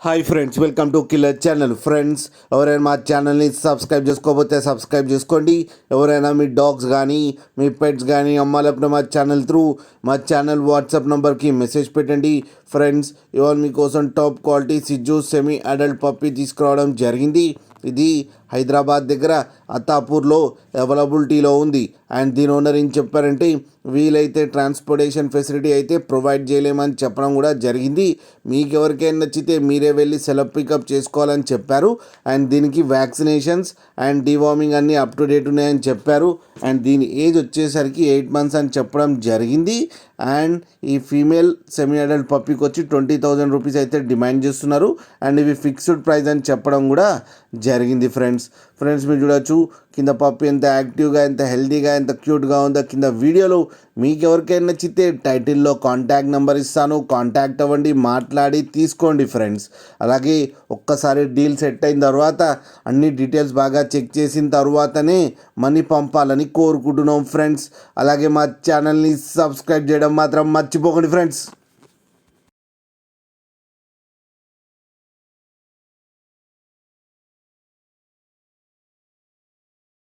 Hi friends, welcome to killer channel. Friends, ఎవరైనా మా ఛానల్ని సబ్స్క్రైబ్ చేసుకోకపోతే సబ్స్క్రైబ్ చేసుకోండి. ఎవరైనా మీ డాగ్స్ కానీ మీ పెట్స్ కానీ అమ్మాలప్పుడు మా ఛానల్ వాట్సాప్ నెంబర్కి మెసేజ్ పెట్టండి. ఫ్రెండ్స్, ఇవాళ మీకోసం టాప్ క్వాలిటీ సిజ్జు సెమీ అడల్ట్ పప్పీ తీసుకురావడం జరిగింది. ఇది హైదరాబాద్ దగ్గర అత్తాపూర్లో అవైలబిలిటీలో ఉంది. అండ్ దీని ఓనర్ ఏం చెప్పారంటే, వీలైతే ట్రాన్స్పోర్టేషన్ ఫెసిలిటీ అయితే ప్రొవైడ్ చేయలేమని చెప్పడం కూడా జరిగింది. మీకు ఎవరికైనా నచ్చితే మీరే వెళ్ళి సెలవు పికప్ చేసుకోవాలని చెప్పారు. అండ్ దీనికి వ్యాక్సినేషన్స్ అండ్ డివార్మింగ్ అన్నీ అప్ టు డేట్ ఉన్నాయని చెప్పారు. అండ్ దీని ఏజ్ వచ్చేసరికి 8 months అని చెప్పడం జరిగింది. అండ్ ఈ ఫీమేల్ సెమీ అడల్ట్ పప్పీకి వచ్చి 20,000 రూపీస్ అయితే డిమాండ్ చేస్తున్నారు. అండ్ ఇవి ఫిక్స్డ్ ప్రైస్ అని చెప్పడం కూడా జరిగింది. ఫ్రెండ్స్, మీరు చూడొచ్చు కింద పప్పి ఎంత యాక్టివ్గా, ఎంత హెల్తీగా, ఎంత క్యూట్గా ఉందో కింద వీడియోలో. మీకు ఎవరికైనా నచ్చితే టైటిల్లో కాంటాక్ట్ నెంబర్ ఇస్తాను, కాంటాక్ట్ అవ్వండి, మాట్లాడి తీసుకోండి. ఫ్రెండ్స్, అలాగే ఒక్కసారి డీల్ సెట్ అయిన తర్వాత అన్ని డీటెయిల్స్ బాగా చెక్ చేసిన తర్వాతనే మనీ పంపాలని కోరుకుంటున్నాం. ఫ్రెండ్స్, అలాగే మా ఛానల్ని సబ్స్క్రైబ్ చేయడం మాత్రం మర్చిపోకండి. ఫ్రెండ్స్.